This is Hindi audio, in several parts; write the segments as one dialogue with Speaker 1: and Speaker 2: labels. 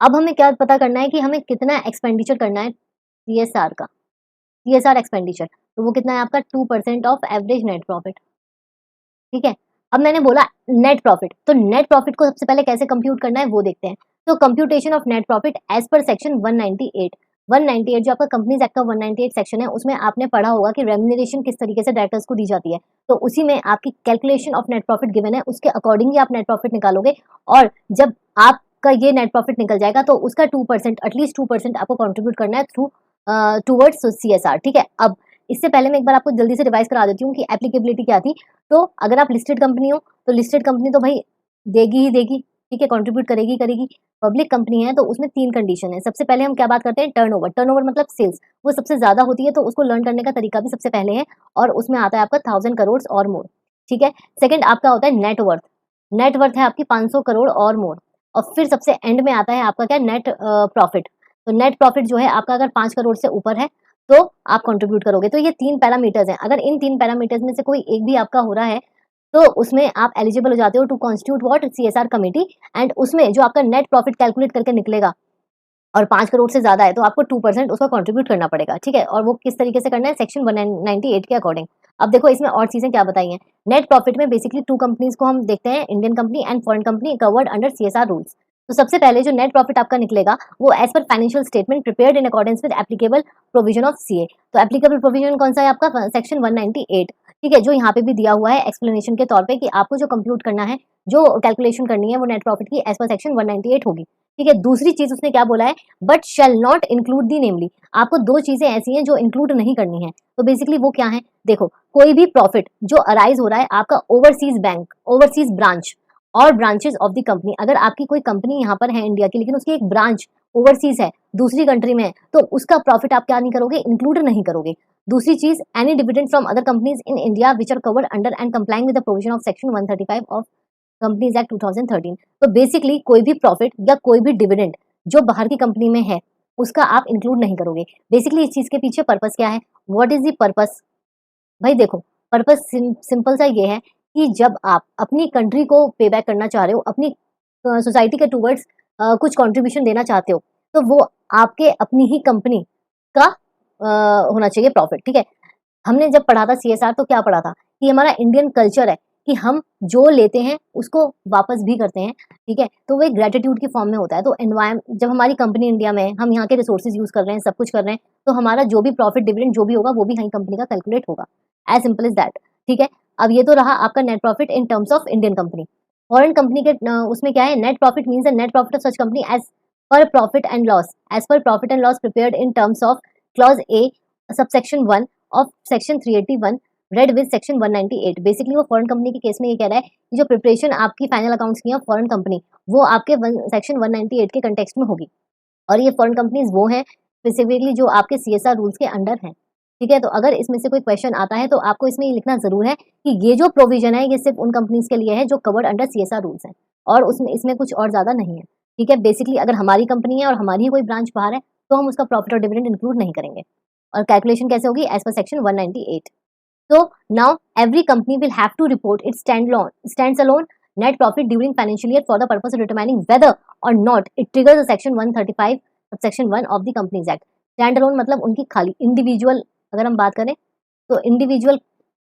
Speaker 1: अब हमें क्या पता करना है कि हमें कितना एक्सपेंडिचर करना है सीएसआर का, सीएसआर एक्सपेंडिचर, तो वो कितना है आपका 2% ऑफ एवरेज नेट प्रॉफिट। ठीक है, अब मैंने बोला नेट प्रॉफिट, तो नेट प्रॉफिट को सबसे पहले कैसे कंप्यूट करना है वो देखते हैं। तो computation of net profit as per section 198, 198 जो आपका कंपनीज एक्ट का 198 सेक्शन है, उसमें आपने पढ़ा होगा कि रेम्यूनरेशन किस तरीके से डायरेक्टर्स को दी जाती है। तो उसी में आपकी calculation of net profit given है, उसके अकॉर्डिंग ही आप नेट प्रॉफिट निकालोगे। और जब आपका ये नेट प्रॉफिट निकल जाएगा तो उसका 2%, एटलीस्ट 2% आपको कॉन्ट्रीब्यूट करना है थ्रू टूवर्ड्स सीएसआर। ठीक है, अब इससे पहले मैं एक बार आपको जल्दी से रिवाइज करा देती हूँ कि एप्लीकेबिलिटी क्या थी। तो अगर आप लिस्टेड कंपनी हो तो लिस्टेड कंपनी तो भाई देगी ही देगी, ठीक है, कंट्रीब्यूट करेगी करेगी। पब्लिक कंपनी है तो उसमें 3 कंडीशन है। सबसे पहले हम क्या बात करते हैं, टर्नओवर। टर्नओवर मतलब सेल्स, वो सबसे ज्यादा होती है, तो उसको लर्न करने का तरीका भी सबसे पहले है, और उसमें आता है आपका 1000 करोड़ और मोर। ठीक है, सेकंड आपका होता है नेटवर्थ। नेटवर्थ है आपकी 500 करोड़ और मोर। और फिर सबसे एंड में आता है आपका क्या, नेट प्रॉफिट। तो नेट प्रॉफिट जो है आपका अगर 5 करोड़ से ऊपर है तो आप कंट्रीब्यूट करोगे। तो ये 3 पैरामीटर्स हैं, अगर इन 3 पैरामीटर्स में से कोई एक भी आपका हो रहा है तो उसमें आप एलिजिबल हो जाते हो to constitute what, CSR committee. And उसमें जो आपका नेट प्रॉफिट कैलकुलेट करके निकलेगा और 5 करोड़ से ज्यादा है तो आपको 2% उसका कंट्रीब्यूट करना पड़ेगा। ठीक है, और वो किस तरीके से करना है, सेक्शन 198 के अकॉर्डिंग। अब देखो इसमें और चीजें क्या बताई हैं। नेट प्रॉफिट में बेसिकली 2 कंपनीज को हम देखते हैं, Indian company and foreign company, covered under CSR rules. तो सबसे पहले जो नेट प्रॉफिट आपका निकलेगा वो as per financial statement prepared in accordance with applicable provision of CA. तो एप्लीकेबल प्रोविजन कौन सा है आपका, सेक्शन 198। ठीक है, जो यहाँ पे भी दिया हुआ है एक्सप्लेनेशन के तौर पे कि आपको जो कंप्यूट करना है, जो कैलकुलेशन करनी है वो नेट प्रॉफिट की एज पर सेक्शन 198 होगी। ठीक है, दूसरी चीज उसने क्या बोला है, but shall not include the namely. आपको 2 चीजें ऐसी हैं जो इंक्लूड नहीं करनी है। तो बेसिकली वो क्या है, देखो कोई भी प्रॉफिट जो अराइज हो रहा है आपका ओवरसीज बैंक, ओवरसीज ब्रांच और ब्रांचेस ऑफ द कंपनी। अगर आपकी कोई कंपनी यहाँ पर है इंडिया की, लेकिन उसकी एक ब्रांच ओवरसीज है, दूसरी कंट्री में है, तो उसका प्रॉफिट आप क्या नहीं करोगे, इंक्लूड नहीं करोगे। दूसरी चीज, any dividend from other companies in India which are covered under and complying with the provision of section 135 of companies act 2013। तो बेसिकली कोई भी प्रॉफिट या कोई भी डिविडेंड जो बाहर की कंपनी में है उसका आप इंक्लूड नहीं करोगे। बेसिकली इस चीज के पीछे पर्पस क्या है, व्हाट इज द पर्पस। भाई देखो, पर्पस सिंपल सा ये है कि जब आप अपनी कंट्री को पे बैक करना चाह रहे हो, अपनी सोसाइटी के टूवर्ड्स कुछ कंट्रीब्यूशन देना चाहते हो, तो वो आपके अपनी ही कंपनी का होना चाहिए प्रॉफिट। ठीक है, हमने जब पढ़ा था सीएसआर तो क्या पढ़ा था कि हमारा इंडियन कल्चर है कि हम जो लेते हैं उसको वापस भी करते हैं। ठीक है, तो वो एक ग्रेटिट्यूड की फॉर्म में होता है। तो एनवायरमेंट, जब हमारी कंपनी इंडिया में है, हम यहाँ के रिसोर्सेज यूज कर रहे हैं, सब कुछ कर रहे हैं, तो हमारा जो भी प्रॉफिट डिविडेंड जो भी होगा वो भी हमारी कंपनी का कैलकुलेट होगा। As simple is that. ठीक है, अब ये तो रहा आपका net profit in terms of Indian company. Foreign company के उसमें क्या है, net profit means the net profit of such company as per profit and loss, as per profit and loss prepared in terms of clause A subsection 1 of section 381 read with section 198। Basically वो फॉरेन कंपनी के केस में ये कह रहा है कि जो प्रिपरेशन आपकी फाइनल अकाउंट्स की है फॉरेन कंपनी, वो आपके सेक्शन 198 के कंटेक्स्ट में होगी। और ये फॉरेन कंपनीज वो हैं स्पेसिफिकली जो आपके सीएसआर रूल्स के अंडर हैं। ठीक है, तो अगर इसमें से कोई क्वेश्चन आता है तो आपको इसमें ये लिखना जरूर है कि ये जो प्रोविजन है ये सिर्फ उन कंपनीज के लिए है जो कवर्ड अंडर सीएसआर रूल्स है, और उसमें इसमें कुछ और ज्यादा नहीं है। ठीक है, बेसिकली अगर हमारी कंपनी है और हमारी ही कोई ब्रांच बाहर है तो हम उसका प्रॉफिट और डिविडेंड इंक्लूड नहीं करेंगे। और कैलकुलेशन कैसे होगी, as per section 198। So now every company will have to report its standalone net profit during financial year for the purpose of determining whether or not it triggers the section 135 subsection 1 of the Companies Act। Standalone मतलब उनकी खाली इंडिविजुअल, अगर हम बात करें तो इंडिविजुअल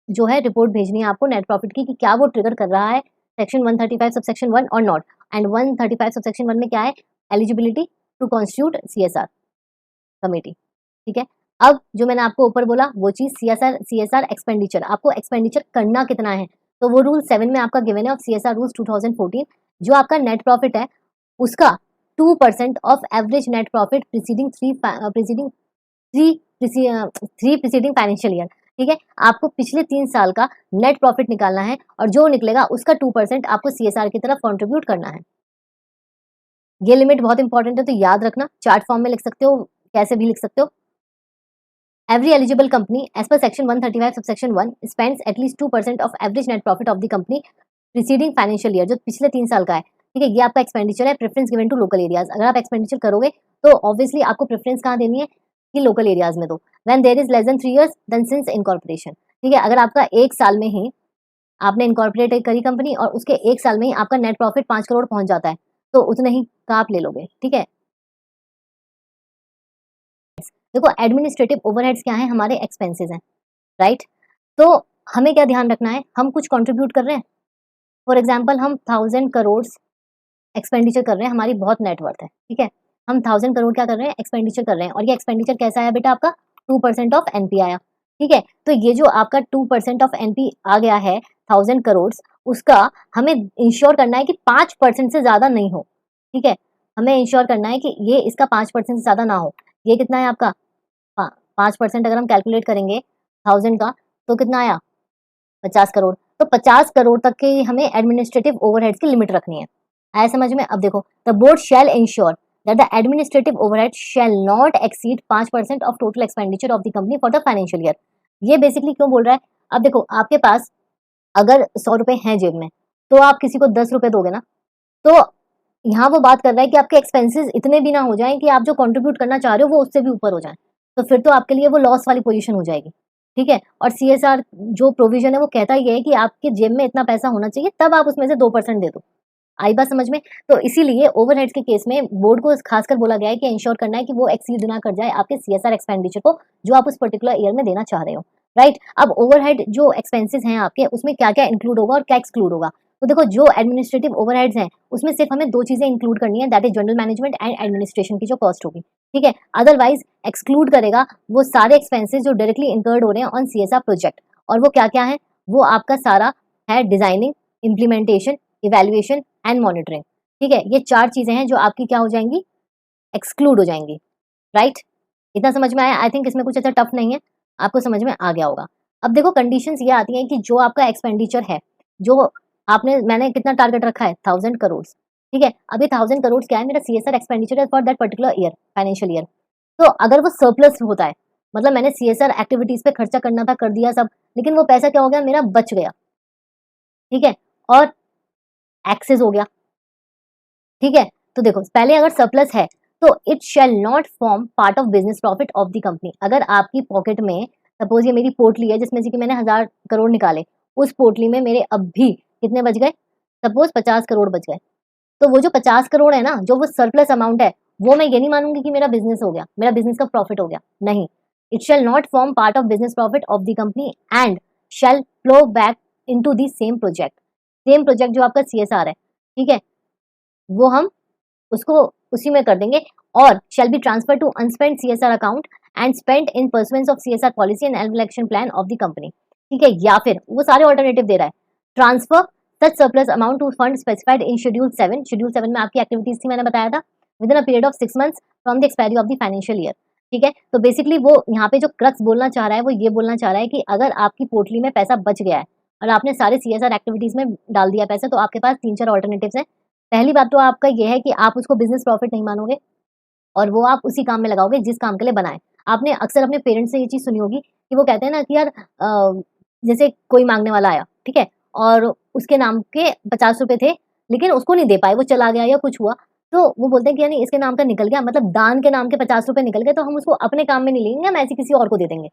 Speaker 1: जो है रिपोर्ट भेजनी है आपको नेट प्रॉफिट की कि क्या वो ट्रिगर कर रहा है सेक्शन 135 सबसेक्शन 1 और नॉट। एंड 135 सबसेक्शन 1 में क्या है, eligibility to constitute CSR committee. ठीक है, अब जो मैंने आपको ऊपर बोला वो चीज सीएसआर, सीएसआर एक्सपेंडिचर, आपको एक्सपेंडिचर करना कितना है, तो वो रूल 7 में आपका गिवन है ऑफ सीएसआर रूल्स 2014। जो आपका नेट प्रॉफिट है उसका 2% of average net profit preceding three preceding financial year. ठीक है, आपको पिछले 3 साल का नेट प्रॉफिट निकालना है और जो निकलेगा उसका 2% आपको सीएसआर की तरफ कॉन्ट्रीब्यूट करना है। ये लिमिट बहुत इंपॉर्टेंट है, तो याद रखना, चार्ट फॉर्म में लिख सकते हो, कैसे भी लिख सकते हो। Every eligible company, as per section 135 subsection 1, spends at least 2% of average net profit of the company preceding financial year, जो पिछले 3 साल का है। ठीक है, ये आपका एक्सपेंडिचर है, preference given to local areas. अगर आप एक्सपेंडिचर करोगे तो ऑब्वियसली आपको प्रेफरेंस कहाँ देनी है, कि लोकल एरियाज में दो। When there is less than 3 years then since incorporation. ठीक है, अगर आपका 1 साल में ही आपने इनकॉर्पोरेट करी कंपनी और उसके 1 साल में ही आपका नेट प्रॉफिट 5 करोड़ पहुंच जाता है तो उतने ही का आप ले लोगे। ठीक है, देखो एडमिनिस्ट्रेटिव ओवरहेड्स क्या है, हमारे एक्सपेंसेस हैं, राइट। तो हमें क्या ध्यान रखना है, हम कुछ कंट्रीब्यूट कर रहे हैं, फॉर एग्जांपल हम 1000 करोड़ एक्सपेंडिचर कर रहे हैं, हमारी बहुत नेटवर्थ है, ठीक है, हम 1000 करोड़ क्या कर रहे हैं, एक्सपेंडिचर कर रहे हैं, और ये एक्सपेंडिचर कैसा आया बेटा, आपका 2% ऑफ एनपी आया, ठीक है। तो ये जो आपका 2% ऑफ एनपी आ गया है 1000 करोड़, उसका हमें इंश्योर करना है कि 5% से ज्यादा नहीं हो, ठीक है। हमें इंश्योर करना है कि ये इसका 5% से ज्यादा ना हो। ये कितना है आपका, 5% अगर हम कैलकुलेट करेंगे 1000 का, तो कितना आया, 50 करोड़। तो 50 करोड़ तक की हमें एडमिनिस्ट्रेटिव ओवरहेड्स की लिमिट रखनी है, आया समझ में। अब देखो, the board shall ensure that the administrative overhead shall not exceed 5% of total expenditure of the company for the financial year. ये बेसिकली क्यों बोल रहा है, अब देखो आपके पास अगर 100 रुपए हैं जेब में, तो आप किसी को 10 रुपए दोगे ना, तो यहाँ वो बात कर रहा है कि आपके एक्सपेंसेस इतने भी ना हो जाएं कि आप जो कंट्रीब्यूट करना चाह रहे हो वो उससे भी ऊपर हो जाए, तो फिर तो आपके लिए वो लॉस वाली पोजीशन हो जाएगी, ठीक है। और सीएसआर जो प्रोविजन है वो कहता ही है कि आपके जेब में इतना पैसा होना चाहिए, तब आप उसमें से 2% दे दो। आई बात समझ में। तो इसीलिए ओवरहेड्स के केस में बोर्ड को खासकर बोला गया है कि इंश्योर करना है कि वो एक्सीड ना कर जाए आपके सीएसआर एक्सपेंडिचर को, जो आप उस पर्टिकुलर ईयर में देना चाह रहे हो, राइट। अब ओवरहेड जो एक्सपेंसेस हैं आपके, उसमें क्या क्या इंक्लूड होगा और क्या एक्सक्लूड होगा। तो देखो, जो एडमिनिस्ट्रेटिव ओवरहेड्स हैं उसमें सिर्फ हमें दो चीजें इंक्लूड करनी है, that is general management and administration की जो कॉस्ट होगी, ठीक है। अदरवाइज एक्सक्लूड करेगा वो सारे एक्सपेंसेस जो डायरेक्टली इंकर्ड हो रहे हैं ऑन सीएसआर प्रोजेक्ट। और वो क्या क्या है, वो आपका सारा है designing, implementation, evaluation and monitoring, ठीक है। ये 4 चीजें हैं जो आपकी क्या हो जाएंगी, एक्सक्लूड हो जाएंगी, राइट। इतना समझ में आया, आई थिंक इसमें कुछ ऐसा टफ नहीं है, आपको समझ में आ गया होगा। अब देखो कंडीशंस ये आती हैं कि जो आपका एक्सपेंडिचर है, जो आपने, मैंने कितना टारगेट रखा है, 1000 करोड़, ठीक है। अब ये 1000 करोड़ क्या है, मेरा सीएसआर एक्सपेंडिचर है for that particular year, financial year. तो अगर वो सरप्लस होता है, मतलब मैंने सीएसआर एक्टिविटीज पे खर्चा करना था, कर दिया सब, लेकिन वो पैसा क्या हो गया, मेरा बच गया, ठीक है, और एक्सेस हो गया, ठीक है। तो देखो, पहले अगर सरप्लस है तो it shall not form part of business profit of the company. अगर आपकी पॉकेट में, सपोज ये मेरी पोटली है जिसमें से कि मैंने 1000 करोड़ निकाले, उस पोटली में मेरे अब भी कितने बच गए, सपोज 50 करोड़ बच गए, तो वो जो 50 करोड़ है ना, जो वो सरप्लस अमाउंट है, वो मैं ये नहीं मानूंगी कि मेरा बिजनेस हो गया, मेरा बिजनेस का प्रॉफिट हो गया, नहीं। It shall not form part of business profit of the company and shall flow back into the same project. Same project जो आपका सीएसआर है, ठीक है, वो हम उसको उसी में कर देंगे, और shall be transfer to unspent CSR account and spent in pursuance of CSR policy and annual action plan of the company, ठीक है। या फिर वो सारे ऑल्टरनेटिव दे रहा है, transfer such surplus amount to fund specified in schedule 7। Schedule 7 में आपकी एक्टिविटीज थी, मैंने बताया था, within a period of 6 months from the expiry of the financial year, ठीक है। तो बेसिकली वो यहाँ पे जो क्रक्स बोलना चाह रहा है, वो ये बोलना चाह रहा है कि अगर आपकी पोटली में पैसा बच गया है और आपने सारे सीएसआर एक्टिविटीज में डाल दिया पैसा, तो आपके पास 3-4 ऑल्टरनेटिव्स हैं। पहली बात तो आपका ये है कि आप उसको बिजनेस प्रॉफिट नहीं मानोगे, और वो आप उसी काम में लगाओगे जिस काम के लिए बनाए। आपने अक्सर अपने पेरेंट्स से ये चीज सुनी होगी कि वो कहते हैं ना कि यार जैसे कोई मांगने वाला आया, ठीक है, और उसके नाम के 50 रुपए थे, लेकिन उसको नहीं दे पाए, वो चला गया या कुछ हुआ, तो वो बोलते हैं कि यानी इसके नाम का निकल गया, मतलब दान के नाम के 50 रुपए निकल गए, तो हम उसको अपने काम में नहीं लेंगे, हम ऐसे किसी और को दे देंगे,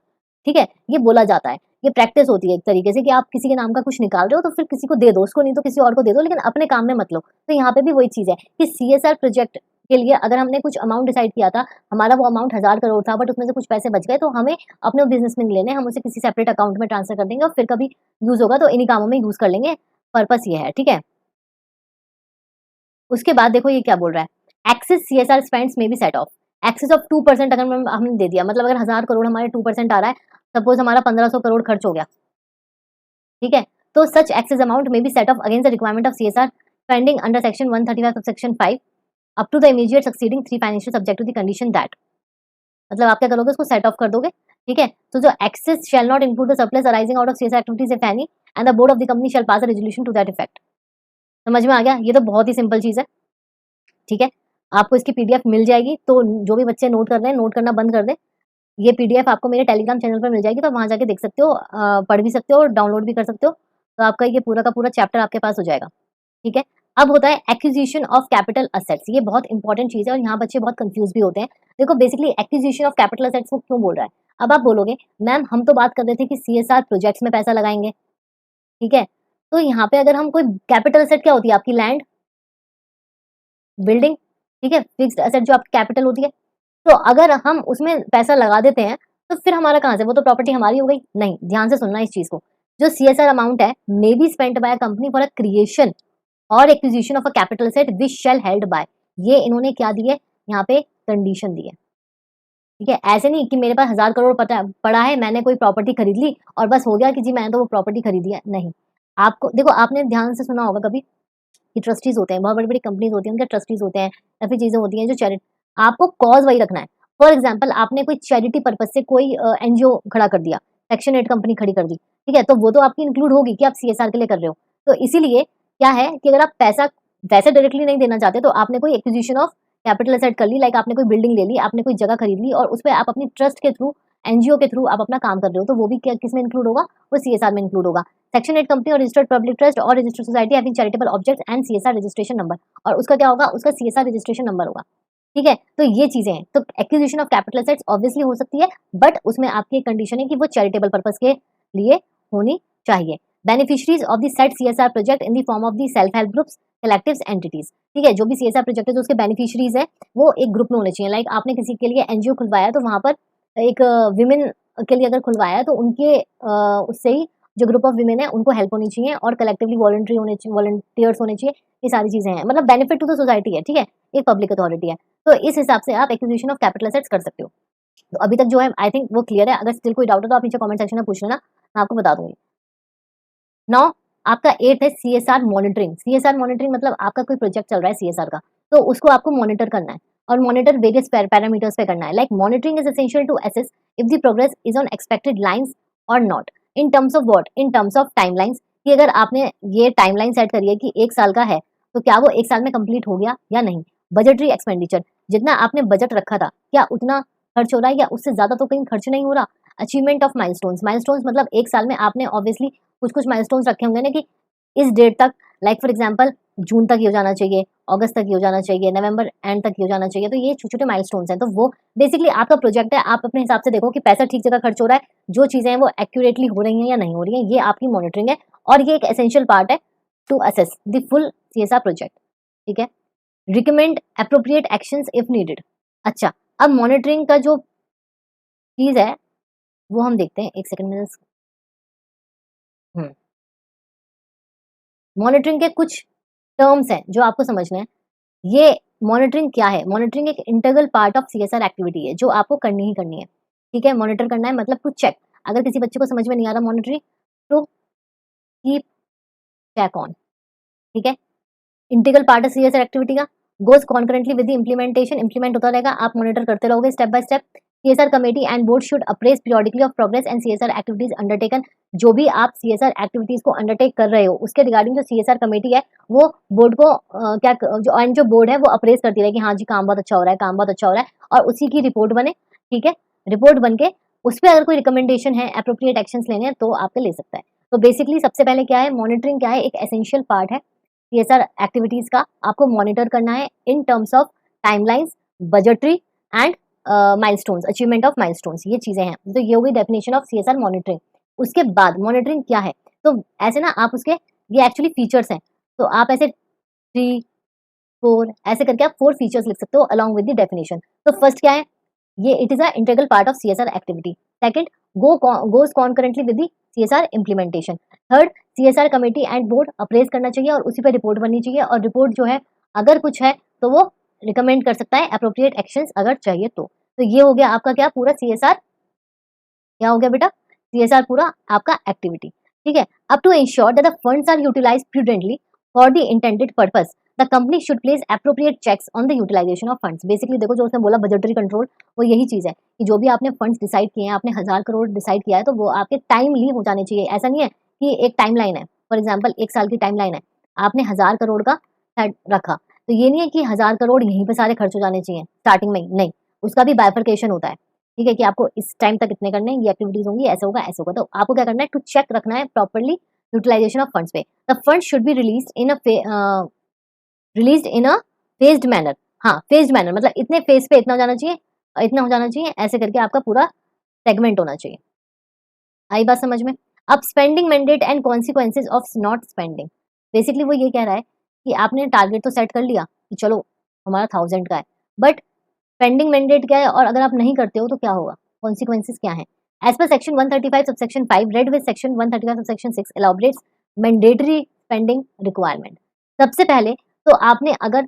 Speaker 1: ठीक है। ये बोला जाता है, ये प्रैक्टिस होती है एक तरीके से कि आप किसी के नाम का कुछ निकाल रहे हो तो फिर किसी को दे दो, उसको नहीं तो किसी और को दे दो, लेकिन अपने काम में मत लो। तो यहाँ पे भी वही चीज है कि सीएसआर प्रोजेक्ट के लिए अगर हमने कुछ अमाउंट डिसाइड किया था, हमारा वो अमाउंट 1000 करोड़ था, बट उसमें से कुछ पैसे बच गए, तो हमें अपने बिजनेस में नहीं लेने, हम उसे किसी सेपरेट अकाउंट में ट्रांसफर कर देंगे, और फिर कभी यूज होगा तो इन्हीं कामों में यूज कर लेंगे। पर्पस ये है, ठीक है। उसके बाद देखो ये क्या बोल रहा है, एक्सेस सीएसआर स्पेंड्स में भी सेट ऑफ एक्सेस ऑफ 2%। अगर हमने दे दिया, मतलब अगर 1000 करोड़ हमारे 2% आ रहा है, सपोज हमारा 1500 करोड़ खर्च हो गया, ठीक है, तो such excess amount may be set off against the requirement of CSR spending under section 135 subsection 5 up to the immediate succeeding 3 financial subject to the condition that. मतलब आप क्या करोगे, उसको सेट ऑफ कर दोगे, ठीक है। तो जो excess shall not include the surplus arising out of CSR activities if any and the board of the company shall pass a resolution to that effect. समझ में आ गया, ये तो बहुत ही सिंपल चीज है, ठीक है। आपको इसकी पीडीएफ मिल जाएगी, तो जो भी बच्चे नोट कर रहे हैं, नोट करना बंद कर दें। ये पीडीएफ आपको मेरे टेलीग्राम चैनल पर मिल जाएगी, तो वहां जाके देख सकते हो, पढ़ भी सकते हो और डाउनलोड भी कर सकते हो, तो आपका ये पूरा का पूरा चैप्टर आपके पास हो जाएगा, ठीक है। अब होता है एक्विजिशन ऑफ कैपिटल असेट्स, ये बहुत इंपॉर्टेंट चीज है और यहाँ बच्चे बहुत कंफ्यूज भी होते हैं। देखो basically acquisition of capital assets को क्यों बोल रहा है। अब आप बोलोगे मैम हम तो बात कर रहे थे कि सीएसआर प्रोजेक्ट्स में पैसा लगाएंगे, ठीक है। तो यहाँ पे अगर हम कोई कैपिटल असेट क्या होती है, आपकी लैंड, बिल्डिंग, ठीक है, फिक्स्ड असेट जो आपकी कैपिटल होती है। तो अगर हम उसमें पैसा लगा देते हैं तो फिर हमारा कहाँ से, वो तो प्रॉपर्टी हमारी हो गई नहीं। ध्यान से सुनना इस चीज को, जो CSR अमाउंट है may be spent by company for a creation और acquisition of a capital asset which shall held by, ये इन्होंने क्या दी है यहाँ पे, कंडीशन दी है। ठीक है, ऐसे नहीं कि मेरे पास 1000 करोड़ पड़ा है, मैंने कोई प्रॉपर्टी खरीद ली और बस हो गया कि जी मैंने तो वो प्रॉपर्टी खरीदी है, नहीं। आपको देखो, आपने ध्यान से सुना होगा कभी कि ट्रस्टीज होते हैं, बहुत बड़ी बड़ी कंपनीज होती हैं, उनके ट्रस्टीज होते हैं या फिर चीजें होती हैं जो चैरिटी, आपको कॉज वही रखना है। फॉर एग्जाम्पल, आपने कोई चैरिटी पर्पज से कोई NGO खड़ा कर दिया, सेक्शन 8 कंपनी खड़ी कर दी, ठीक है, तो वो तो आपकी इंक्लूड होगी कि आप CSR के लिए कर रहे हो। तो इसीलिए क्या है कि अगर आप पैसा वैसे डायरेक्टली नहीं देना चाहते तो आपने कोई एक्विजिशन ऑफ कैपिटल एसेट कर ली, लाइक आपने कोई बिल्डिंग ले ली, आपने कोई जगह खरीद ली और उस पर आप अपनी ट्रस्ट के थ्रू, NGO के थ्रू आप अपना काम कर रहे हो, तो वो भी किस में इंक्लूड होगा, वो CSR में इंक्लूड होगा। सेक्शन 8 कंपनी और रजिस्टर्ड पब्लिक ट्रस्ट और registered society having charitable objects and CSR registration number, और उसका क्या होगा, उसका CSR रजिस्ट्रेशन नंबर होगा। ठीक है, तो ये चीजें हैं। तो acquisition of capital assets obviously हो सकती है, बट उसमें आपकी एक कंडीशन है कि वो चैरिटेबल पर्पस के लिए होनी चाहिए। Beneficiaries of the set CSR project in the form of the self help groups, collectives, entities. ठीक है, जो भी CSR प्रोजेक्ट है जो उसके बेनिफिशरीज है वो एक ग्रुप में होने चाहिए। लाइक आपने किसी के लिए NGO खुलवाया तो वहां पर एक विमेन के लिए अगर खुलवाया तो उनके उससे ही जो ग्रुप ऑफ विमेन है उनको हेल्प होनी चाहिए और कलेक्टिवली वॉलंटरी होने चाहिए, वॉलंटियर्स होने चाहिए, ये सारी चीजें हैं। मतलब बेनिफिट टू द सोसाइटी है, ठीक है, एक पब्लिक अथॉरिटी है, तो इस हिसाब से आप एक्विजिशन ऑफ कैपिटल एसेट्स कर सकते हो। तो अभी तक जो है आई थिंक वो क्लियर है। अगर स्टिल कोई डाउट है तो आप नीचे कमेंट सेक्शन में पूछ लेना, मैं आपको बता दूंगी। नौ, आपका 8 है CSR मॉनिटरिंग। CSR मॉनिटरिंग मतलब आपका कोई प्रोजेक्ट चल रहा है CSR का, तो उसको आपको मॉनिटर करना है और मॉनिटर वेरियस पैरामीटर्स पे करना है। Like monitoring is essential to assess if the progress is on expected lines और not. In terms of what, in terms of timelines, कि अगर आपने ये टाइमलाइन सेट करी है कि 1 साल का है तो क्या वो 1 साल में कंप्लीट हो गया या नहीं। बजटरी एक्सपेंडिचर, जितना आपने बजट रखा था क्या उतना खर्च हो रहा है या उससे ज्यादा तो कहीं खर्च नहीं हो रहा। अचीवमेंट ऑफ माइलस्टोन्स, माइलस्टोन्स मतलब 1 साल में आपने ऑब्वियसली कुछ कुछ माइलस्टोन्स रखे होंगे ना कि इस डेट तक, लाइक फॉर एग्जांपल जून तक ये हो जाना चाहिए, अगस्त तक ये हो जाना चाहिए, नवंबर एंड तक ये हो जाना चाहिए। तो ये छोटे छोटे माइलस्टोन्स हैं, तो वो बेसिकली आपका प्रोजेक्ट है। आप अपने हिसाब से देखो कि पैसा ठीक जगह खर्च हो रहा है, जो चीजें हैं वो एक्यूरेटली हो रही हैं या नहीं हो रही हैं, ये आपकी मॉनिटरिंग है और ये एक एसेंशियल पार्ट है to assess the full CSR project. ठीक है, recommend appropriate actions if needed. अच्छा, अब मॉनिटरिंग का जो चीज है वो हम देखते हैं, एक सेकंड में। मॉनिटरिंग के कुछ टर्म्स हैं जो आपको समझने हैं। ये मॉनिटरिंग क्या है, मॉनिटरिंग एक integral part of CSR activity है जो आपको करनी ही करनी है। ठीक है, मॉनिटर करना है मतलब टू चेक। अगर किसी बच्चे को समझ में नहीं आ रहा मॉनिटरिंग, तो कीप चेक ऑन। ठीक है, इंटीग्रल पार्ट है CSR एक्टिविटी का, goes concurrently with the implementation, implement होता रहेगा, आप मॉनिटर करते रहोगे step by step. CSR committee and board should apprise periodically of progress and CSR activities undertaken. जो भी आप CSR एक्टिविटीज को अंडरटेक कर रहे हो उसके रिगार्डिंग जो CSR कमेटी है वो बोर्ड को जो बोर्ड है वो अप्रेज करती रहे कि हाँ जी काम बहुत अच्छा हो रहा है, काम बहुत अच्छा हो रहा है, और उसी की रिपोर्ट बने। ठीक है, रिपोर्ट बन के उस पर अगर कोई रिकमेंडेशन है, अप्रोप्रिएट एक्शन लेने हैं तो आपके ले सकता है। तो बेसिकली सबसे पहले क्या है, मॉनिटरिंग क्या है, एक एसेंशियल पार्ट है CSR एक्टिविटीज का। आपको मॉनिटर करना है इन terms of timelines, budgetary and milestones, achievement of milestones, ये चीजें हैं। तो ये होगी डेफिनेशन ऑफ CSR मॉनिटरिंग। उसके बाद मॉनिटरिंग क्या है, तो ऐसे ना आप उसके, ये एक्चुअली फीचर्स हैं, तो आप ऐसे 3 4 ऐसे करके आप 4 फीचर्स लिख सकते हो अलॉन्ग विद द डेफिनेशन। तो फर्स्ट क्या है, ये it is a integral part of CSR activity. Second, goes concurrently with the CSR implementation. Third, CSR committee and board apprise करना चाहिए और उसी पर रिपोर्ट बननी चाहिए, और रिपोर्ट जो है अगर कुछ है तो वो रिकमेंड कर सकता है अप्रोप्रिएट एक्शंस अगर चाहिए तो ये हो गया आपका क्या, पूरा CSR क्या हो गया बेटा, CSR पूरा आपका एक्टिविटी। ठीक है, अब to ensure that the funds are utilised prudently for the intended purpose, the company should place appropriate checks on the utilisation of funds. Basically देखो, जो उसने बोला बजटरी कंट्रोल, वो यही चीज है कि जो भी आपने फंड्स डिसाइड किए हैं, आपने 1000 करोड़ डिसाइड किया है, तो वो आपके टाइमली हो जाने चाहिए। ऐसा नहीं है कि एक टाइमलाइन है, फॉर एग्जाम्पल 1 साल की टाइमलाइन है, आपने 1000 करोड़ का रखा, तो ये नहीं है कि 1000 करोड़ यहीं पे सारे खर्च हो जाने चाहिए स्टार्टिंग में ही, नहीं, उसका भी बाइफर्केशन होता है। ठीक है, कि आपको इस टाइम तक इतने करने हैं, ये एक्टिविटीज होंगी, ऐसा होगा ऐसा होगा, तो आपको क्या करना है, टू चेक रखना है प्रॉपर्ली यूटिलाइजेशन ऑफ फंड्स पे। The fund should be released in a phased manner. हाँ, फेज्ड मैनर मतलब इतने फेज पे इतना हो जाना चाहिए, इतना हो जाना चाहिए, ऐसे करके आपका पूरा सेगमेंट होना चाहिए। आई बात समझ में। अब spending mandate and consequences of not spending. Basically वो ये कह रहा है कि आपने टारगेट तो सेट कर लिया कि चलो हमारा 1000 का है, बट पेंडिंग मैंडेट क्या है और अगर आप नहीं करते हो तो क्या होगा, कॉन्सिक्वेंसेस क्या है। As per section 135 subsection 5 read with section 135 subsection 6 elaborates mandatory spending requirement. सबसे पहले तो आपने अगर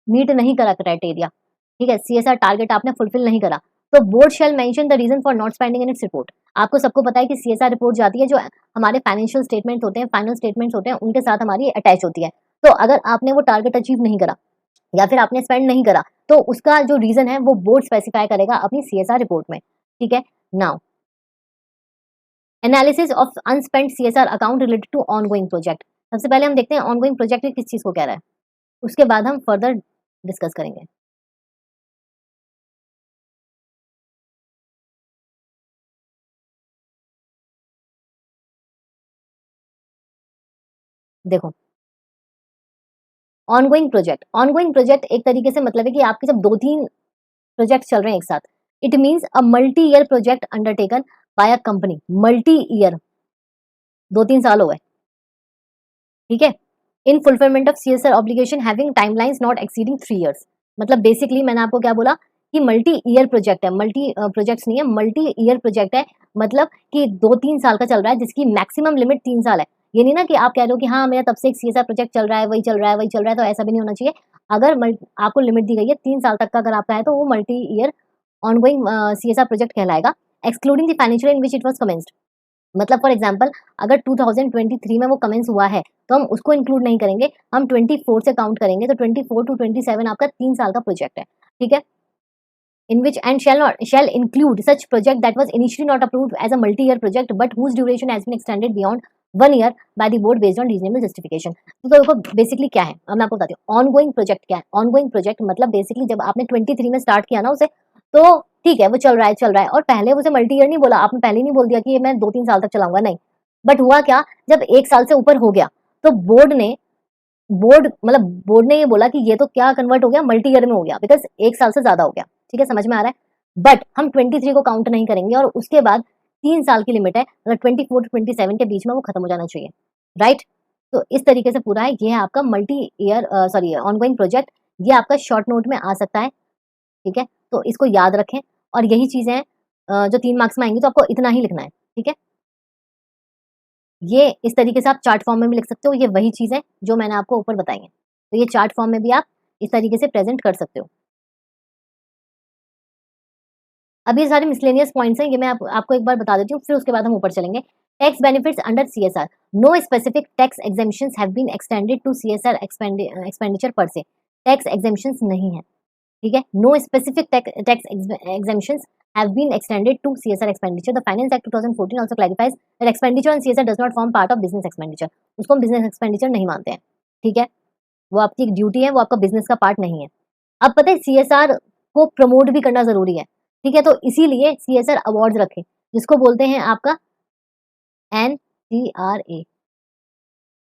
Speaker 1: मीट नहीं करा क्राइटेरिया, ठीक है, सीएसआर टारगेट आपने फुलफिल नहीं करा, तो board shall mention the reason for not spending in its report. आपको सबको पता है कि सीएसआर रिपोर्ट जाती है जो हमारे फाइनेंशियल स्टेटमेंट्स होते हैं, फाइनल स्टेटमेंट्स होते हैं, उनके साथ हमारी अटैच होती है। तो अगर आपने वो टारगेट अचीव नहीं करा या फिर आपने स्पेंड नहीं करा तो उसका जो रीजन है वो बोर्ड स्पेसिफाई करेगा अपनी सीएसआर रिपोर्ट में, ठीक है। Now analysis of unspent CSR account related to ongoing project. सबसे पहले हम देखते हैं ऑनगोइंग प्रोजेक्ट किस चीज को कह रहा है, उसके बाद हम फर्दर डिस्कस करेंगे। देखो ऑनगोइंग प्रोजेक्ट एक तरीके से मतलब है कि आपके जब 2-3 प्रोजेक्ट चल रहे हैं एक साथ, it means a multi year project undertaken by a company. Multi year 2-3 साल हो गए, ठीक है, in fulfilment of CSR obligation having timelines not exceeding 3 years। मतलब बेसिकली मैंने आपको क्या बोला कि मल्टी ईयर प्रोजेक्ट है, मल्टी प्रोजेक्ट्स नहीं है, मल्टी ईयर प्रोजेक्ट है, मतलब कि 2-3 साल का चल रहा है जिसकी मैक्सिमम लिमिट 3 साल है। ये नहीं ना कि आप कह रहे हो कि हाँ मेरा तब से एक सीएसआर प्रोजेक्ट चल रहा है, वही चल रहा है, वही चल रहा है, तो ऐसा भी नहीं होना चाहिए। अगर आपको लिमिट दी गई है 3 साल तक का अगर आपका है तो वो multi year ongoing CSR project कहलाएगा, excluding the financial in which it was commenced. मतलब फॉर एग्जांपल अगर 2023 में वो कमेंस हुआ है तो हम उसको इंक्लूड नहीं करेंगे, हम 24 से काउंट करेंगे, तो 24 टू 27 आपका 3 साल का प्रोजेक्ट है, ठीक है। In which and shall include such project that was initially not approved as a multi-year project but whose duration has been extended beyond 1 year by the board based on reasonable justification। तो देखो बेसिकली क्या है, अब मैं आपको बताती हूँ ऑनगोइंग प्रोजेक्ट क्या है। ऑनगोइंग प्रोजेक्ट मतलब बेसिकली जब आपने 23 में स्टार्ट किया ना उसे, तो ठीक है वो चल रहा है और पहले उसे मल्टी ईयर नहीं बोला, आपने पहले नहीं बोल दिया कि ये मैं 2-3 साल तक चलाऊंगा, नहीं। बट हुआ क्या, जब 1 साल से ऊपर हो गया तो बोर्ड ने ये बोला कि ये तो क्या कन्वर्ट हो गया, मल्टी ईयर में हो गया, बिकॉज 1 साल से ज्यादा हो गया, ठीक है, समझ में आ रहा है। बट हम 23 को काउंट नहीं करेंगे और उसके बाद 3 साल की लिमिट है, मतलब 24 टू 27 के बीच में वो खत्म हो जाना चाहिए, राइट। तो इस तरीके से पूरा है, ये है आपका multi year sorry ongoing project. ये आपका शॉर्ट नोट में आ सकता है, ठीक है, तो इसको याद रखें। और यही चीजें हैं जो 3 मार्क्स में आएंगी, तो आपको इतना ही लिखना है, ठीक है। ये इस तरीके से आप चार्ट फॉर्म में भी लिख सकते हो, ये वही चीज है जो मैंने आपको ऊपर बताई है, तो ये चार्ट फॉर्म में भी आप इस तरीके से प्रेजेंट कर सकते हो। अब ये सारे मिसलेनियस पॉइंट्स हैं, ये मैं आपको एक बार बता देती हूँ, फिर उसके बाद हम ऊपर चलेंगे। Tax benefits under CSR, no specific tax exemptions have been extended to CSR expenditure per se. Tax exemptions नहीं है, ठीक है, no specific tax exemptions have been extended to CSR expenditure. The Finance Act 2014 also clarifies that expenditure on CSR does not form part of business expenditure. उसको हम business expenditure नहीं मानते हैं, ठीक है, वो आपकी एक ड्यूटी है, वो आपका बिजनेस का पार्ट नहीं है। अब पता है सीएसआर को प्रमोट भी करना जरूरी है, ठीक है, तो इसीलिए सीएसआर अवार्ड रखे जिसको बोलते हैं आपका NCRA,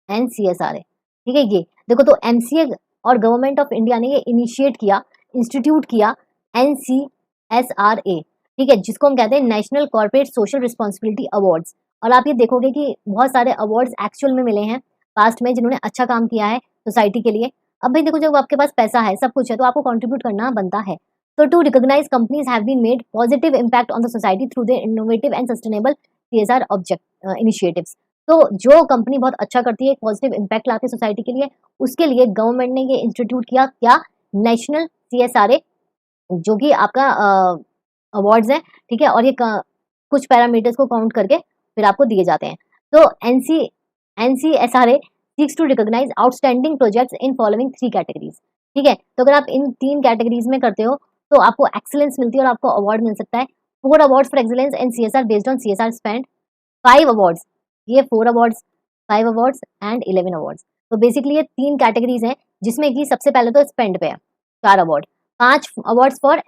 Speaker 1: NCSRA, ठीक है। ये देखो तो एमसीए और गवर्नमेंट ऑफ इंडिया ने ये इनिशिएट किया, इंस्टीट्यूट किया NCSRA, ठीक है, जिसको हम कहते हैं national corporate social responsibility awards. और आप ये देखोगे कि बहुत सारे अवार्ड्स एक्चुअल में मिले हैं पास्ट में जिन्होंने अच्छा काम किया है सोसाइटी के लिए। अब भाई देखो जब आपके पास पैसा है, सब कुछ है, तो आपको कंट्रीब्यूट करना बनता है। तो to recognise companies have been made positive impact on the society through the innovative and sustainable CSR object initiatives. तो जो कंपनी बहुत अच्छा करती है, पॉजिटिव इम्पैक्ट लाती है सोसाइटी के लिए, उसके लिए गवर्नमेंट ने ये इंस्टीट्यूट किया, क्या, नेशनल सीएसआरए, जो कि आपका अवार्ड्स हैं, ठीक है, और ये कुछ पैरामीटर्स को काउंट करके फिर आपको दिए जाते हैं। तो NCSRA seeks to recognise outstanding projects in following 3 categories, ठीक है। तो अगर आप इन 3 कैटेगरीज में करते हो तो आपको एक्सीलेंस मिलती है और आपको अवार्ड मिल सकता है। 4 awards for excellence in CSR based on CSR spend, 5 awards, ये 4 अवार्ड्स, 5 अवार्ड्स एंड 11 अवार्ड्स। तो बेसिकली ये 3 कैटेगरीज हैं जिसमें कि सबसे पहले तो स्पेंड पे है 4 award, 5 awards for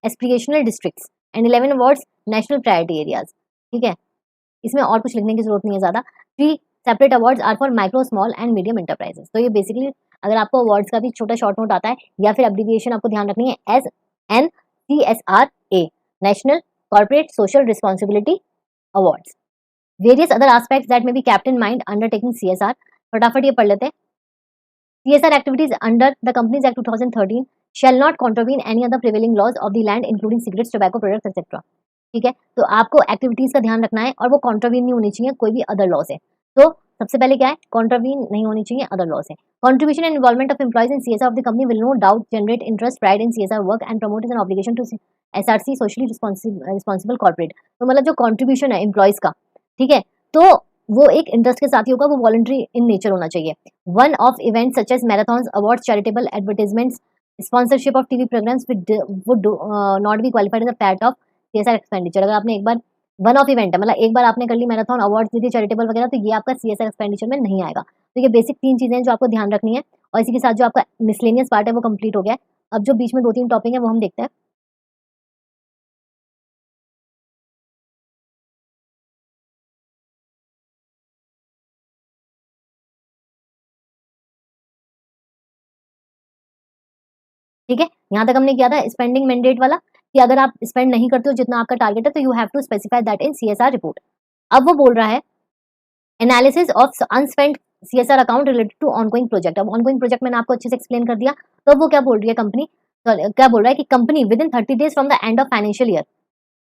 Speaker 1: aspirational districts and 11 awards national priority areas, ठीक है। इसमें और कुछ लिखने की जरूरत नहीं है ज्यादा। 3 separate awards are for micro small and medium enterprises. तो ये बेसिकली अगर आपको अवार्ड्स का भी छोटा शॉर्ट नोट आता है या फिर एब्रिविएशन आपको ध्यान रखनी है, NCSRA, national corporate social responsibility awards. Various other aspects that may be kept in mind undertaking CSR, फटाफट ये पढ़ लेते हैं। CSR activities under the Companies Act 2013 shall not contravene any other prevailing laws of the land including cigarettes, tobacco products etc. ठीक है, तो आपको एक्टिविटीज का ध्यान रखना है और वो कॉन्ट्रावीन नहीं होनी चाहिए कोई भी अदर लॉ से। तो सबसे पहले क्या है, कॉन्ट्रावीन नहीं होनी चाहिए अदर लॉ से। Contribution and involvement of employees in CSR of the company will no doubt generate interest, pride in CSR work and promote an obligation to SRC socially responsible corporate. तो मतलब जो कॉन्ट्रीब्यूशन है एम्प्लॉइज का, ठीक है, तो वो एक इंटरेस्ट के साथ ही होगा, वो वॉलंटरी इन नेचर होना चाहिए। One off events such as marathons, awards, charitable advertisements, sponsorship of TV programmes would not be qualified as a part of CSR expenditure. अगर आपने एक बार वन ऑफ इवेंट है, मतलब एक बार आपने कर ली मैराथन, अवार्ड्स दी थी, चैरिटेबल वगैरह, तो ये आपका सीएसआर एक्सपेंडिचर में नहीं आएगा। तो ये बेसिक 3 चीजें हैं जो आपको ध्यान रखनी है, और इसी के साथ जो आपका मिसलेनियस पार्ट है वो कंप्लीट हो गया है। अब जो बीच में 2-3 टॉपिक है वो हम देखते हैं। ठीक है, यहाँ तक हमने किया था स्पेंडिंग मैंडेट वाला, कि अगर आप स्पेंड नहीं करते हो जितना आपका टारगेट है तो you have to specify that in CSR report. अब वो बोल रहा है analysis of unspent CSR account related to ongoing project. अब ऑनगोइंग प्रोजेक्ट मैंने आपको अच्छे से एक्सप्लेन कर दिया, तो वो क्या बोल रही है कंपनी, क्या बोल रहा है कि company within 30 days from the end of financial year,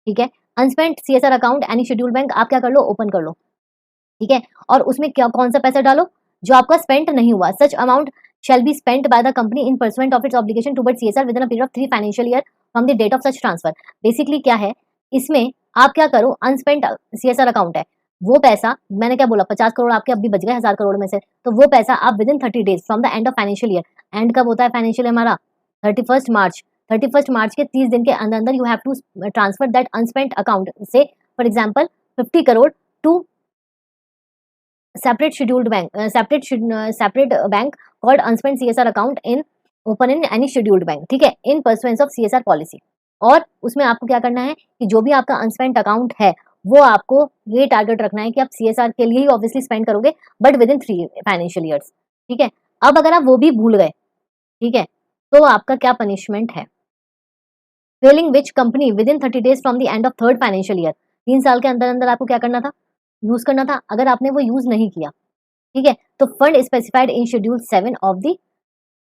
Speaker 1: ठीक है, unspent CSR account any schedule bank आप क्या कर लो, ओपन कर लो, ठीक है, और उसमें क्या कौन सा पैसा डालो जो आपका स्पेंड नहीं हुआ। Such amount shall be spent by the company in pursuant of its obligation towards CSR within a period of 3 financial year from the date of such transfer। Basically क्या है इसमें, आप क्या करो, अनस्पेंट सीएसआर अकाउंट है, वो पैसा मैंने क्या बोला 50 करोड़ आपके अभी बच गए 1000 करोड़ में से, तो वो पैसा आप with in 30 days from the end of financial year, and कब होता है फाइनेंशियल हमारा 31 मार्च, 31 मार्च के 30 दिन के अंदर अंदर you have to transfer that unspent account से, for example 50 crore to separate scheduled bank separate bank called unspent CSR account in open in any scheduled bank, ठीक है, in pursuance of CSR policy। और उसमें आपको क्या करना है कि जो भी आपका अनस्पेंट अकाउंट है वो आपको ये टारगेट रखना है कि आप सीएसआर के लिए ही ऑब्वियसली स्पेंड करोगे, but with in 3 financial years, ठीक है। अब अगर आप वो भी भूल गए, ठीक है, तो आपका क्या पनिशमेंट है, Fehling which company within 30 days from the end of third financial year, 3 साल के अंदर अंदर आपको क्या करना था, यूज करना था। अगर आपने वो यूज नहीं किया, ठीक है, तो fund specified in schedule 7 of the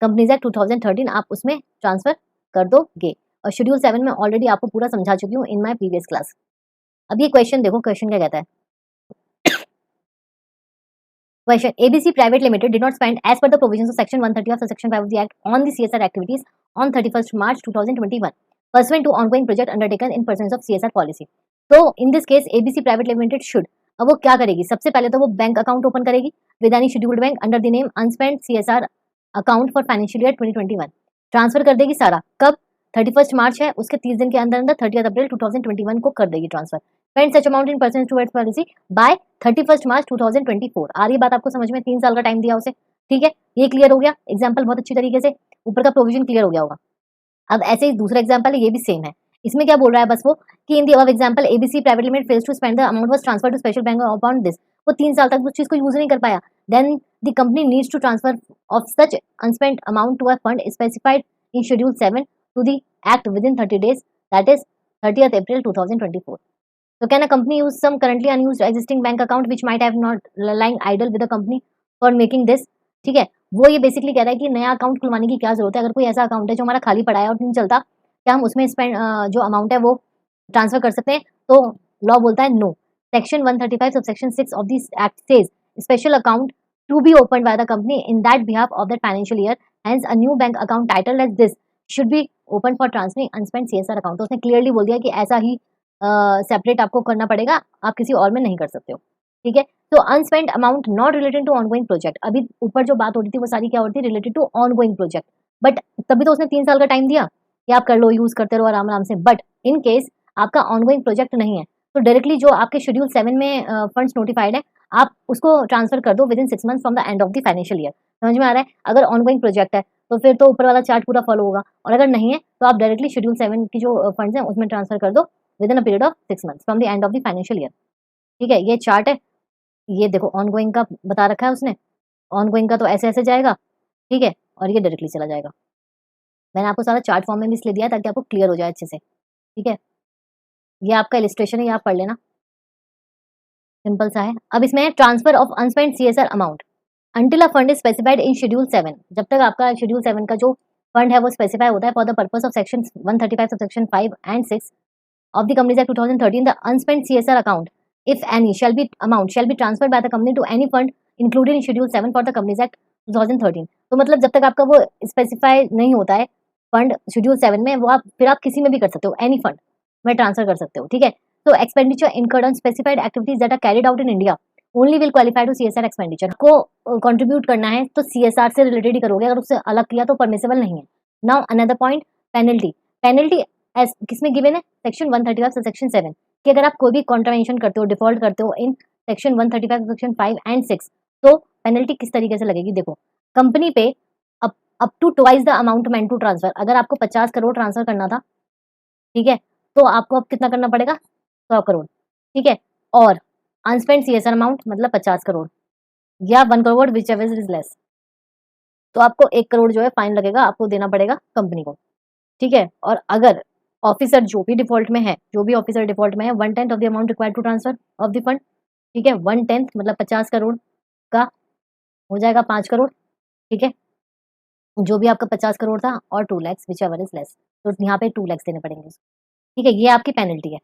Speaker 1: companies act 2013 आप उसमें ट्रांसफर कर दोगे। और शेड्यूल 7 में ऑलरेडी आपको पूरा समझा चुकी हूँ इन माय प्रीवियस क्लास। अब ये क्वेश्चन देखो, क्वेश्चन क्या कहता है, question ABC private limited did not spend as per the provisions of section 130 of section 5 of the act on the CSR activities on 31st March 2021 pursuant to ongoing project undertaken in pursuance of CSR policy। तो in this case ABC private limited should, अब वो क्या करेगी, सबसे पहले तो वो बैंक अकाउंट ओपन करेगी with any scheduled bank under the name unspent CSR account for financial year 2021, transfer कर देगी सारा, कब 31 मार्च है उसके 30 दिन के अंदर अंदर 30 अप्रैल 2021 को कर देगी transfer. Spend such amount in percent towards policy bye 31 मार्च 2024। आ रही बात आपको समझ में, 3 साल का टाइम दिया उसे, ठीक है, ये क्लियर हो गया, एग्जाम्पल बहुत अच्छी तरीके से, ऊपर का प्रोविजन क्लियर हो गया होगा। अब ऐसे ही दूसरा एग्जांपल है, ये भी सेम है, इसमें क्या बोल रहा है बस वो कि in the above example ABC private limited fails to spend the amount was transferred to special bank upon this, वो 3 साल तक उस चीज को यूज नहीं कर पाया, then the company needs to transfer of such unspent amount to a fund specified in schedule 7 to the act within 30 days, that is 30th April 2024। So can a company use some currently unused existing bank account which might have not lying idle with the company for making this, ठीक है, वो ये बेसिकली कह रहा है कि नया अकाउंट खुलवाने की क्या जरूरत है, अगर कोई ऐसा अकाउंट है जो हमारा खाली पड़ा है और नहीं चलता, क्या हम उसमें स्पेंड जो अमाउंट है वो ट्रांसफर कर सकते हैं, तो लॉ बोलता है no. Section 135 of section 6 of this act says special account to be open by the company in that behalf of that financial year, hence a new bank account title as this should be open for transferring unspent CSR account. तो उसने क्लियरली बोल दिया कि ऐसा ही सेपरेट आपको करना पड़ेगा, आप किसी और में नहीं कर सकते हो, ठीक है। तो unspent amount not related to ongoing project, अभी ऊपर जो बात हो रही थी वो सारी क्या हो रही थी, related to ongoing project, but तभी तो उसने 3 साल का टाइम दिया कि आप कर लो, यूज करते रहो आराम आराम से। बट इन केस आपका ऑनगोइंग प्रोजेक्ट नहीं है तो डायरेक्टली जो आपके शेड्यूल 7 में फंड्स नोटिफाइड है आप उसको ट्रांसफर कर दो with in 6 months from the end of the financial year. समझ में आ रहा है, अगर ऑनगोइंग प्रोजेक्ट है तो फिर तो ऊपर वाला चार्ट पूरा फॉलो होगा, और अगर नहीं है तो आप डायरेक्टली शेड्यूल 7 की जो फंड्स हैं उसमें ट्रांसफर कर दो with in a period of 6 months from the end of the financial year, ठीक है। ये चार्ट है, ये देखो ऑनगोइंग का बता रखा है उसने, ऑनगोइंग का तो ऐसे ऐसे जाएगा, ठीक है, और ये डायरेक्टली चला जाएगा। मैंने आपको सारा चार्ट फॉर्म में भी इसलिए दिया है ताकि आपको क्लियर हो जाए अच्छे से, ठीक है। ये आपका इलिस्ट्रेशन है, ये आप पढ़ लेना, सिंपल सा है। अब इसमें transfer of unspent CSR amount until a fund is specified in schedule 7, जब तक आपका शेड्यूल 7 का जो फंड है वो स्पेसिफाई होता है for the purpose of section 135 subsection 5 and 6 of the Companies Act 2013, the unspent CSR account, if any, shall be transferred by the company to any fund included in Schedule 7 for the Companies Act 2013. तो मतलब जब तक आपका वो स्पेसिफाई नहीं होता है फंड शेड्यूल 7 में, वो आप फिर आप किसी में भी कर सकते हो, एनी फंड में ट्रांसफर कर सकते हो, ठीक है। तो expenditure incurred on specified activities that are carried out in India only will qualify to CSR expenditure. को कंट्रीब्यूट करना है तो सीएसआर से रिलेटेड ही करोगे, अगर उससे अलग किया तो परमिसेबल नहीं है। नाउ अनदर पॉइंट, पेनल्टी किसमें गिवन है, सेक्शन 135 सेक्शन 7 कि अगर आप कोई भी कॉन्ट्रावेंशन करते हो, डिफॉल्ट करते हो इन सेक्शन 135 सेक्शन 5 एंड 6, तो पेनल्टी किस तरीके से लगेगी। देखो, company pay up to twice the amount meant to transfer, अगर आपको 50 करोड़ ट्रांसफर करना था, ठीक है, तो आपको अब कितना करना पड़ेगा, 100 करोड़, ठीक है। और अनस्पेंड सीएसआर अमाउंट मतलब 50 करोड़ या 1 crore which ever is less, तो आपको 1 करोड़ जो है फाइन लगेगा, आपको देना पड़ेगा कंपनी को, ठीक है। और अगर ऑफिसर जो भी डिफॉल्ट में है, जो भी ऑफिसर डिफॉल्ट में है, 1/10 of the amount required to transfer of the fund, ठीक है, 1/10 मतलब 50 करोड़ का हो जाएगा 5 करोड़, ठीक है, जो भी आपका 50 करोड़ था, और 2 lakh which ever is less, तो यहाँ पे 2 लाख देने पड़ेंगे, ठीक है। ये आपकी पेनल्टी है,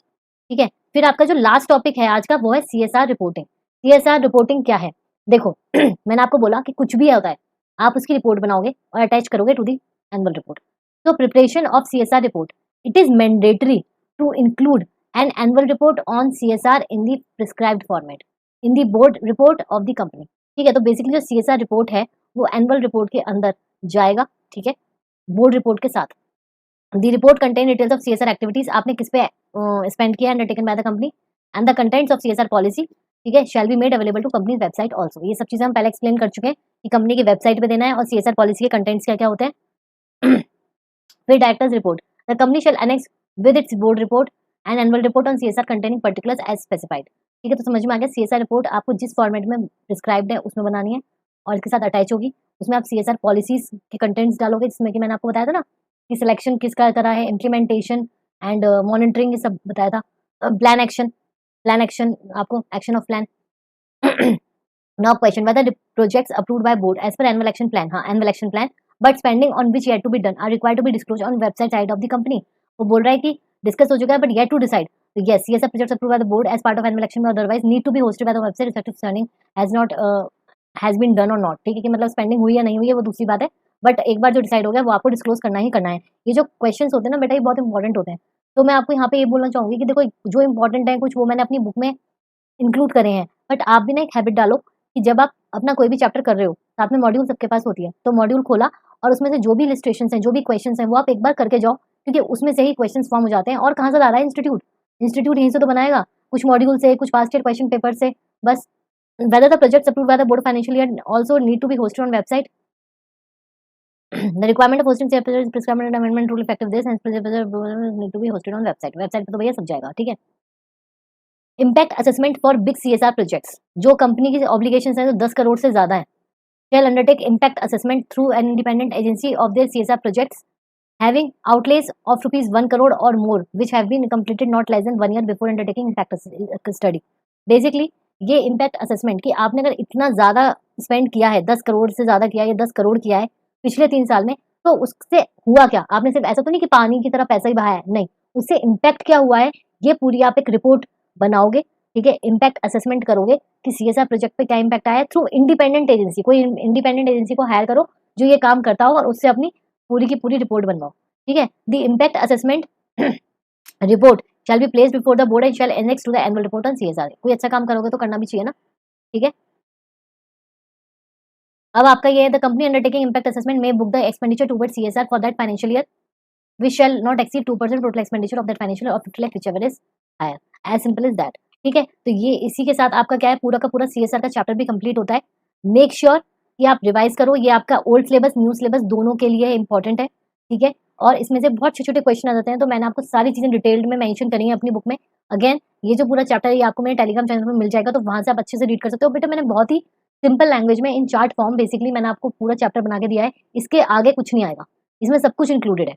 Speaker 1: ठीक है। फिर आपका जो लास्ट टॉपिक है आज का वो है सीएसआर रिपोर्टिंग। सीएसआर रिपोर्टिंग क्या है, देखो मैंने आपको बोला कि कुछ भी होता है आप उसकी रिपोर्ट बनाओगे और अटैच करोगे टू दी एनुअल रिपोर्ट। तो preparation of CSR report, it is mandatory to include an annual report on CSR in the prescribed format in the board report of the company, ठीक है। तो बेसिकली जो सीएसआर रिपोर्ट है वो एनुअल रिपोर्ट के अंदर जाएगा, ठीक है, बोर्ड रिपोर्ट के साथ। The report contain details of CSR activities, आपने किस पे स्पेंड किया undertaken by the company, and the contents of CSR policy, ठीक है, shall be made available to company website also. ये सब चीजें हम पहले एक्सप्लेन कर चुके हैं कि कंपनी की वेबसाइट पे देना है, और सीएसआर पॉलिसी के कंटेंट्स क्या क्या होते हैं। फिर directors report, the company shall annex with its board report and annual report on CSR containing particulars as specified, ठीक है। तो समझ में आ गया, सीएसआर रिपोर्ट आपको जिस फॉर्मेट में प्रिस्क्राइब्ड है उसमें बनानी है, और इसके साथ अटैच होगी। उसमें आप सीएसआर पॉलिसीज के कंटेंट्स डालोगे, जिसमें कि मैंने आपको बताया था ना कि सिलेक्शन किसका करा है, इम्प्लीमेंटेशन एंड मॉनिटरिंग, ये सब बताया था। प्लान एक्शन आपको action of plan. Now question, whether projects approved by board as per annual action plan, हाँ annual action plan, but spending on which yet to be done are required to be disclose on website site of the company. वो बोल रहा है कि डिस्कस हो चुका है बट येट टू डिसाइड, तो yes, CSR projects approved by the board as part of annual action otherwise need to be hosted by the website respective steering has not has been done और नॉट, ठीक है, कि मतलब स्पेंडिंग हुई या नहीं हुई है वो दूसरी बात है, बट एक बार जो डिसाइड हो गया वो आपको डिस्क्लोज करना ही करना है। ये जो क्वेश्चंस होते हैं ना बेटा, ये बहुत इंपॉर्टेंट होते हैं। तो मैं आपको यहाँ पे ये बोलना चाहूंगी कि देखो, जो इंपॉर्टेंट है कुछ वो मैंने अपनी बुक में इंक्लूड करे हैं, बट आप भी ना एक हैबिट डालो कि जब आप अपना कोई भी चैप्टर कर रहे हो, साथ में मॉड्यूल सबके पास होती है, तो मॉड्यूल खोला और उसमें से जो भी इलिस्ट्रेशंस हैं, जो भी क्वेश्चंस हैं, वो आप एक बार करके जाओ, क्योंकि उसमें से ही क्वेश्चंस फॉर्म हो जाते हैं। और कहाँ से ला रहा है इंस्टीट्यूट यहीं से तो बनाएगा, कुछ मॉड्यूल से, कुछ पास्ट ईयर क्वेश्चन पेपर से, बस। whether the projects approved by the board financial year also need to be hosted on website. The requirement of hosting CSR is prescribed in amendment rule effective this and need to be hosted on website. Website पे तो भैया सब जाएगा, ठीक है। Impact assessment for big CSR projects, जो कंपनी की ऑब्लिगेशंस हैं तो 10 करोड़ से ज्यादा है, shall undertake impact assessment through an independent agency of their CSR projects having outlays of rupees 1 crore or more which have been completed not less than 1 year before undertaking impact study. Basically ये इम्पैक्ट असेसमेंट कि आपने अगर इतना ज्यादा स्पेंड किया है, 10 करोड़ से ज्यादा किया है, 10 करोड़ किया है पिछले 3 साल में, तो उससे हुआ क्या, आपने सिर्फ ऐसा तो नहीं कि पानी की तरह पैसा ही बहाया है, नहीं, उससे इम्पैक्ट क्या हुआ है, ये पूरी आप एक रिपोर्ट बनाओगे, ठीक है। इम्पैक्ट असेसमेंट करोगे कि सीएसआर प्रोजेक्ट पे क्या इम्पैक्ट आया थ्रू इंडिपेंडेंट एजेंसी, कोई इंडिपेंडेंट एजेंसी को हायर करो जो ये काम करता हो, और उससे अपनी पूरी की पूरी रिपोर्ट बनवाओ, ठीक है। The impact assessment report shall be placed before the board and shall annex to the annual report on CSR. कोई अच्छा काम करोगे तो करना भी चाहिए ना, ठीक है। अब आपका ये the company undertaking impact assessment में book the expenditure towards CSR for that financial year which shall not exceed 2% total expenditure of that financial year or 50 lakh whichever is higher, as simple as that, ठीक है। तो ये इसी के साथ आपका क्या है, पूरा का पूरा सीएसआर का चैप्टर भी कंप्लीट होता है। मेक श्योर कि आप रिवाइज करो, ये आपका ओल्ड सिलेबस न्यू सिलेबस दोनों के लिए इंपॉर्टेंट है, ठीक है। और इसमें से बहुत छोटे छोटे क्वेश्चन आ जाते हैं, तो मैंने आपको सारी चीजें डिटेल्ड में मेंशन करी है अपनी बुक में। अगेन ये जो पूरा चैप्टर है ये आपको मेरे टेलीग्राम चैनल पर मिल जाएगा, तो वहां से आप अच्छे से रीड कर सकते हो। बेटा मैंने बहुत ही सिंपल लैंग्वेज में इन चार्ट फॉर्म बेसिकली मैंने आपको पूरा चैप्टर बना के दिया है, इसके आगे कुछ नहीं आएगा, इसमें सब कुछ इंक्लूडेड है।